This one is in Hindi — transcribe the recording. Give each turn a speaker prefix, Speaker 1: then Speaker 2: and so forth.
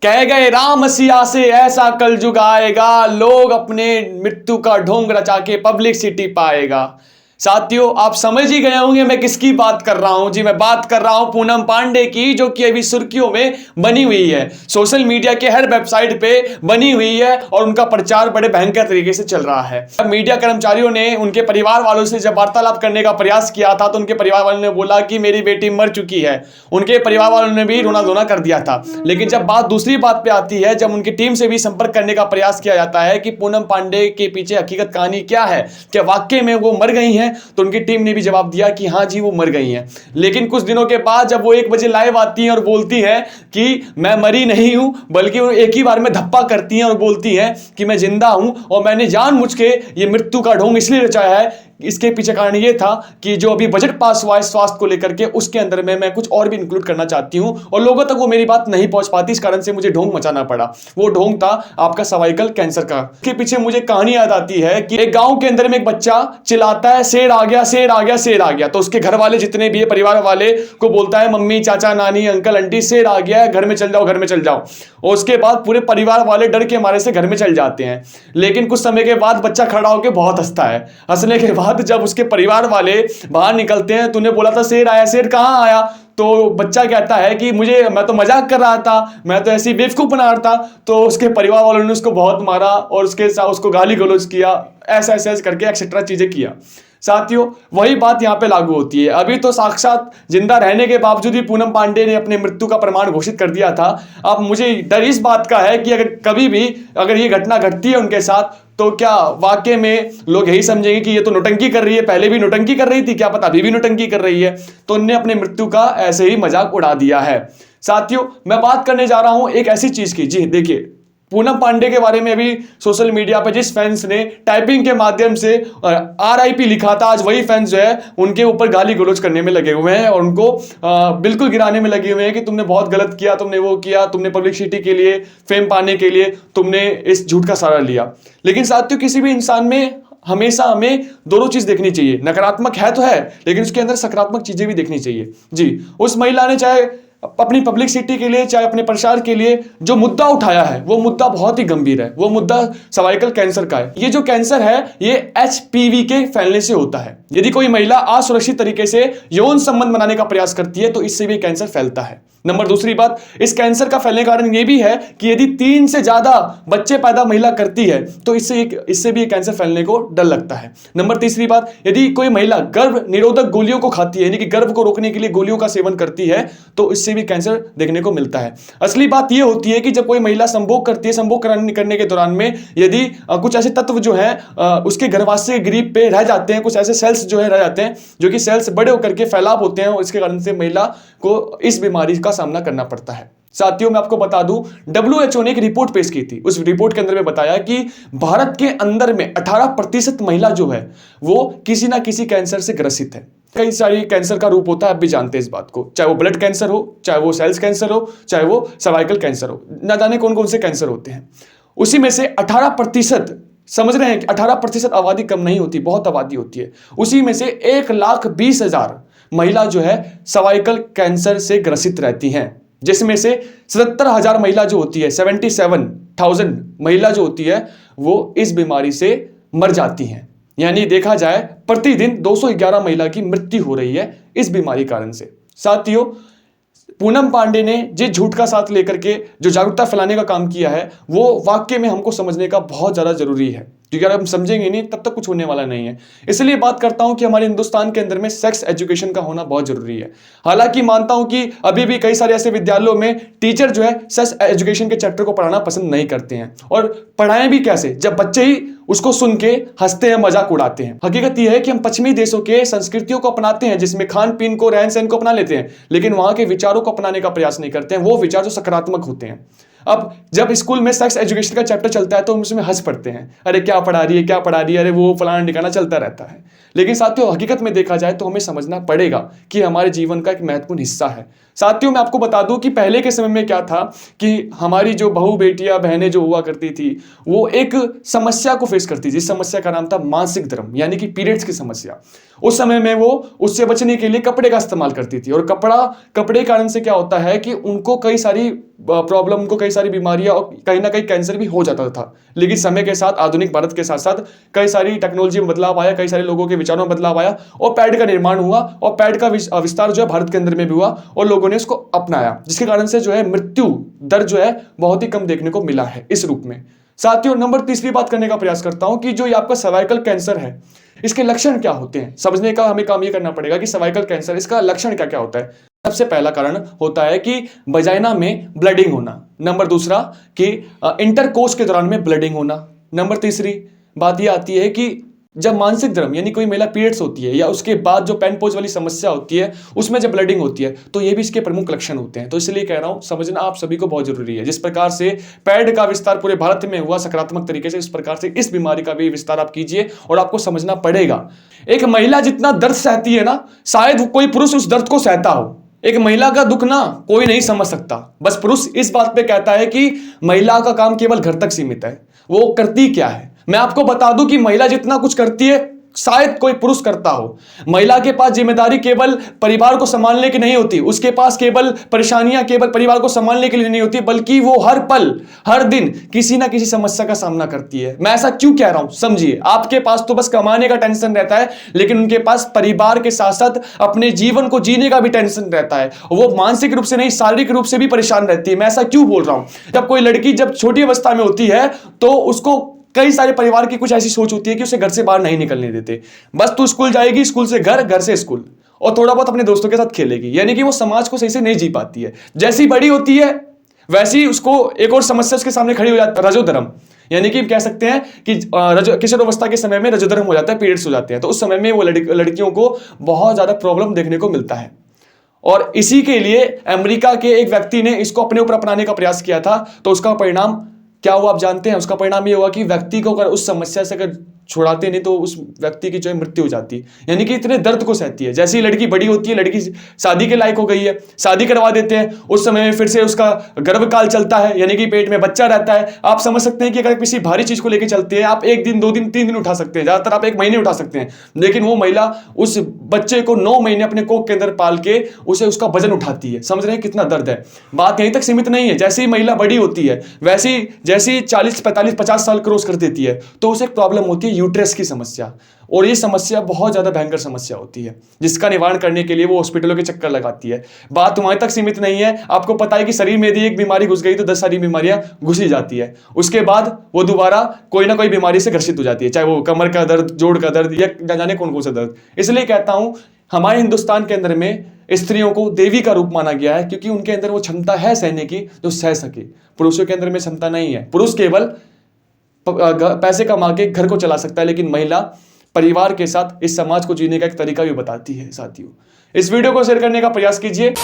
Speaker 1: कह गए राम सिया से ऐसा कलयुग आएगा, लोग अपने मृत्यु का ढोंग रचा के पब्लिसिटी पाएगा। साथियों, आप समझ ही गए होंगे मैं किसकी बात कर रहा हूं। जी, मैं बात कर रहा हूं पूनम पांडे की, जो कि अभी सुर्खियों में बनी हुई है। सोशल मीडिया के हर वेबसाइट पे बनी हुई है और उनका प्रचार बड़े भयंकर तरीके से चल रहा है। मीडिया कर्मचारियों ने उनके परिवार वालों से जब वार्तालाप करने का प्रयास किया था तो उनके परिवार वालों ने बोला कि मेरी बेटी मर चुकी है। उनके परिवार वालों ने भी रोना धोना कर दिया था। लेकिन जब बात दूसरी बात पे आती है, जब उनकी टीम से भी संपर्क करने का प्रयास किया जाता है कि पूनम पांडे के पीछे हकीकत कहानी क्या है, क्या वाकई में वो मर गई हैं, तो उनकी टीम ने भी जवाब दिया कि हाँ जी, वो मर गई हैं। लेकिन कुछ दिनों के बाद जब वो 1 बजे लाइव आती हैं और बोलती हैं कि मैं मरी नहीं हूं, बल्कि वो एक ही बार में धप्पा करती हैं और बोलती हैं कि मैं जिंदा हूं और मैंने जानबूझ के ये मृत्यु का ढोंग इसलिए रचाया है। इसके पीछे कारण ये था कि जो अभी बजट पास हुआ है स्वास्थ्य को लेकर के, उसके अंदर में मैं कुछ और भी इंक्लूड करना चाहती हूं और लोगों तक वो मेरी बात नहीं पहुंच पाती, इस कारण से मुझे ढोंग मचाना पड़ा। वो ढोंग था आपका सर्वाइकल कैंसर का। इसके पीछे मुझे कहानी याद आती है कि एक गांव के अंदर में एक बच्चा चिल्लाता है, शेर आ गया, शेर आ गया, शेर आ गया। तो उसके घर वाले जितने भी है, परिवार वाले को बोलता है, मम्मी, चाचा, नानी, अंकल, आंटी, शेर आ गया है, घर में चल जाओ, घर में चल जाओ। और उसके बाद पूरे परिवार वाले डर के मारे से घर में चल जाते हैं। लेकिन कुछ समय के बाद बच्चा खड़ा होकर बहुत हंसता है। हंसने के बाद जब उसके परिवार वाले बाहर निकलते हैं, तूने बोला था शेर आया, शेर कहां आया? तो बच्चा कहता है कि मैं तो मजाक कर रहा था, मैं तो ऐसी बेवकूफ बना रहा था। तो उसके परिवार वालों ने उसको बहुत मारा और उसके साथ उसको गाली गलौज किया, ऐसा ऐसा करके एक्सेट्रा चीजें किया। साथियों, वही बात यहां पे लागू होती है। अभी तो साक्षात जिंदा रहने के बावजूद भी पूनम पांडे ने अपने मृत्यु का प्रमाण घोषित कर दिया था। अब मुझे डर इस बात का है कि अगर कभी भी अगर ये घटना घटती है उनके साथ, तो क्या वाकई में लोग यही समझेंगे कि ये तो नौटंकी कर रही है, पहले भी नौटंकी कर रही थी, क्या पता अभी भी नौटंकी कर रही है। तो उन्होंने अपने मृत्यु का ऐसे ही मजाक उड़ा दिया है। साथियों, मैं बात करने जा रहा हूं एक ऐसी चीज की। जी देखिए, पूनम पांडे के बारे में अभी सोशल मीडिया पर जिस फैंस ने टाइपिंग के माध्यम से RIP लिखा था, आज वही फैंस जो है उनके ऊपर गाली गलौज करने में लगे हुए हैं और उनको बिल्कुल गिराने में लगे हुए हैं कि तुमने बहुत गलत किया, तुमने वो किया, तुमने पब्लिसिटी के लिए, फेम पाने के लिए तुमने इस झूठ का सहारा लिया। लेकिन साथियों, किसी भी इंसान में हमेशा हमें दोनों चीज देखनी चाहिए। नकारात्मक है तो है, लेकिन उसके अंदर सकारात्मक चीजें भी देखनी चाहिए। जी, उस महिला ने चाहे अपनी पब्लिसिटी के लिए, चाहे अपने प्रचार के लिए जो मुद्दा उठाया है, वो मुद्दा बहुत ही गंभीर है। वो मुद्दा सर्वाइकल कैंसर का है। ये जो कैंसर है, ये HPV के फैलने से होता है। यदि कोई महिला असुरक्षित तरीके से यौन संबंध बनाने का प्रयास करती है तो इससे भी कैंसर फैलता है। नंबर दूसरी बात, इस कैंसर का फैलने का कारण यह भी है कि यदि 3 से ज्यादा बच्चे पैदा महिला करती है तो इससे भी कैंसर फैलने को डर लगता है। नंबर तीसरी बात, यदि कोई महिला गर्भ निरोधक गोलियों को खाती है, यानी कि गर्भ को रोकने के लिए गोलियों का सेवन करती है, तो इससे भी कैंसर देखने को मिलता है। असली बात यह होती है कि जब कोई महिला संभोग करती है, संभोग करने के दौरान में यदि कुछ ऐसे तत्व जो है उसके गर्भाशय ग्रीव पे रह जाते हैं, कुछ ऐसे सेल्स जो है रह जाते हैं, जो कि सेल्स बड़े होकर के फैलाव होते हैं और इसके कारण से महिला को इस बीमारी का सामना करना पड़ता है। साथियों, मैं आपको बता दूं, WHO ने एक रिपोर्ट पेश की थी। उस रिपोर्ट के अंदर में बताया कि भारत के अंदर में 18% महिला जो है वो किसी ना किसी कैंसर से ग्रसित है। कई सारी कैंसर का रूप होता है, आप भी जानते हैं इस बात को, चाहे वो ब्लड कैंसर हो, चाहे वो सेल्स कैंसर हो, चाहे वो सर्वाइकल कैंसर हो, ना जाने कौन कौन से कैंसर होते हैं। उसी में से 18%, समझ रहे हैं कि 18% आबादी कम नहीं होती, बहुत आबादी होती है। उसी में से 1,20,000 महिला जो है सर्वाइकल कैंसर से ग्रसित रहती हैं, जिसमें से 77,000 महिला जो होती है, 77,000 महिला जो होती है वो इस बीमारी से मर जाती हैं। यानी देखा जाए प्रतिदिन 211 महिला की मृत्यु हो रही है इस बीमारी कारण से। साथियों, पूनम पांडे ने जिस झूठ का साथ लेकर के जो जागरूकता फैलाने का काम किया है, वो वाकई में हमको समझने का बहुत ज्यादा जरूरी है, क्योंकि अगर हम समझेंगे नहीं तब तक कुछ होने वाला नहीं है। इसलिए बात करता हूं कि हमारे हिंदुस्तान के अंदर में सेक्स एजुकेशन का होना बहुत जरूरी है। हालांकि मानता हूं कि अभी भी कई सारे ऐसे विद्यालयों में टीचर जो है सेक्स एजुकेशन के चैप्टर को पढ़ाना पसंद नहीं करते हैं, और पढ़ाएं भी कैसे, जब बच्चे ही उसको सुन के हंसते हैं, मजाक उड़ाते हैं। हकीकत यह है कि हम पश्चिमी देशों के संस्कृतियों को अपनाते हैं, जिसमें खान पीन को, रहन सहन को अपना लेते हैं, लेकिन वहां के विचारों को अपनाने का प्रयास नहीं करते हैं, वो विचार जो सकारात्मक होते हैं। अब जब स्कूल में सेक्स एजुकेशन का चैप्टर चलता है तो हम उसमें हंस पड़ते हैं, अरे क्या पढ़ा रही है, क्या पढ़ा रही है, अरे वो फलाना ठिकाना चलता रहता है। लेकिन साथियों, हकीकत में देखा जाए तो हमें समझना पड़ेगा कि हमारे जीवन का एक महत्वपूर्ण हिस्सा है। साथियों, मैं आपको बता दूं कि पहले के समय में क्या था कि हमारी जो बहू बेटियां बहनें जो हुआ करती थी वो एक समस्या को फेस करती थी। इस समस्या का नाम था मासिक धर्म यानी कि पीरियड्स की समस्या। उस समय में वो उससे बचने के लिए कपड़े का इस्तेमाल करती थी और कपड़े के कारण से क्या होता है कि उनको कई सारी प्रॉब्लम, उनको कई सारी बीमारियां और कहीं ना कहीं कैंसर भी हो जाता था। लेकिन समय के साथ, आधुनिक भारत के साथ साथ कई सारी टेक्नोलॉजी में बदलाव आया, कई सारे लोगों के विचारों में बदलाव आया और पैड का निर्माण हुआ और पैड का विस्तार जो है भारत के अंदर में भी हुआ और लोगों ने इसको अपनाया, जिसके कारण से जो है मृत्यु दर जो है बहुत ही कम देखने को मिला है इस रूप में। साथियों, नंबर तीसरी बात करने का प्रयास करता हूं कि जो ये आपका सर्वाइकल कैंसर है, इसके लक्षण क्या होते हैं। समझने का हमें काम ये करना पड़ेगा कि सर्वाइकल कैंसर, इसका लक्षण क्या क्या होता है। सबसे पहला कारण होता है कि वजाइना में ब्लडिंग होना। नंबर दूसरा कि इंटरकोर्स के दौरान में ब्लडिंग होना। नंबर तीसरी बात यह आती है कि जब मानसिक धर्म यानी कोई महिला पीरियड्स होती है या उसके बाद जो पेनपोज वाली समस्या होती है उसमें जब ब्लडिंग होती है तो ये भी इसके प्रमुख लक्षण होते हैं। तो इसलिए कह रहा हूं, समझना आप सभी को बहुत जरूरी है। जिस प्रकार से पैड का विस्तार पूरे भारत में हुआ सकारात्मक तरीके से, इस प्रकार से इस बीमारी का भी विस्तार आप कीजिए और आपको समझना पड़ेगा। एक महिला जितना दर्द सहती है ना, शायद कोई पुरुष उस दर्द को सहता हो। एक महिला का दुख ना कोई नहीं समझ सकता। बस पुरुष इस बात पे कहता है कि महिला का काम केवल घर तक सीमित है, वो करती क्या है। मैं आपको बता दूं कि महिला जितना कुछ करती है शायद कोई पुरुष करता हो। महिला के पास जिम्मेदारी केवल परिवार को संभालने की नहीं होती, उसके पास केवल परेशानियां केवल परिवार को संभालने के लिए नहीं होती, बल्कि वो हर पल हर दिन किसी ना किसी समस्या का सामना करती है। मैं ऐसा क्यों कह रहा हूं समझिए। आपके पास तो बस कमाने का टेंशन रहता है, लेकिन उनके पास परिवार के साथ साथ अपने जीवन को जीने का भी टेंशन रहता है। वो मानसिक रूप से नहीं, शारीरिक रूप से भी परेशान रहती है। मैं ऐसा क्यों बोल रहा हूं। जब कोई लड़की जब छोटी अवस्था में होती है तो उसको कई सारे परिवार की कुछ ऐसी सोच होती है कि उसे घर से बाहर नहीं निकलने देते। बस तू स्कूल जाएगी, स्कूल से घर, घर से स्कूल, और थोड़ा बहुत अपने दोस्तों के साथ खेलेगी। यानी कि वो समाज को सही से नहीं जी पाती है। जैसी बड़ी होती है वैसी उसको एक और समस्या उसके सामने खड़ी हो जाती है, रजोधर्म। यानी कि कह सकते हैं कि किशोरावस्था के समय में रजोधर्म हो जाता है, पीरियड्स हो जाते हैं। तो उस समय में वो लड़कियों को बहुत ज्यादा प्रॉब्लम देखने को मिलता है। और इसी के लिए अमेरिका के एक व्यक्ति ने इसको अपने ऊपर अपनाने का प्रयास किया था। तो उसका परिणाम क्या हुआ आप जानते हैं। उसका परिणाम ये हुआ कि व्यक्ति को अगर उस समस्या से अगर छुड़ाते नहीं तो उस व्यक्ति की जो है मृत्यु हो जाती है। यानी कि इतने दर्द को सहती है। जैसे ही लड़की बड़ी होती है, लड़की शादी के लायक हो गई है, शादी करवा देते हैं। उस समय में फिर से उसका गर्भकाल चलता है, यानी कि पेट में बच्चा रहता है। आप समझ सकते हैं कि अगर किसी भारी चीज को लेकर चलते हैं, आप 1 दिन 2 दिन 3 दिन उठा सकते हैं, ज्यादातर आप 1 महीने उठा सकते हैं। लेकिन वो महिला उस बच्चे को 9 महीने अपने कोख के अंदर पाल के उसे उसका वजन उठाती है। समझ रहे हैं कितना दर्द है। बात यहीं तक सीमित नहीं है। जैसे ही महिला बड़ी होती है वैसे जैसे 40 45 50 साल क्रॉस कर देती है तो उसे एक प्रॉब्लम होती है, यूट्रस की समस्या। और ये समस्या बहुत ज्यादा भयंकर समस्या होती है, जिसका निवारण करने के लिए वो हॉस्पिटलों के चक्कर लगाती है। बात वहां तक सीमित नहीं है। आपको पता है कि शरीर में यदि एक बीमारी घुस गई तो 10 सारी बीमारियां घुसी जाती है। उसके बाद वो दोबारा कोई ना कोई बीमारी से ग्रसित हो जाती है, चाहे वो कमर का दर्द, जोड़ का दर्द या न जाने कौन कौन सा दर्द। इसलिए कहता हूं हमारे हिंदुस्तान के अंदर में स्त्रियों को देवी का रूप माना गया है, क्योंकि उनके अंदर वो क्षमता है सहने की जो सह सके। पुरुषों के अंदर में क्षमता नहीं है। पुरुष केवल पैसे कमा के घर को चला सकता है, लेकिन महिला परिवार के साथ इस समाज को जीने का एक तरीका भी बताती है। साथियों, इस वीडियो को शेयर करने का प्रयास कीजिए।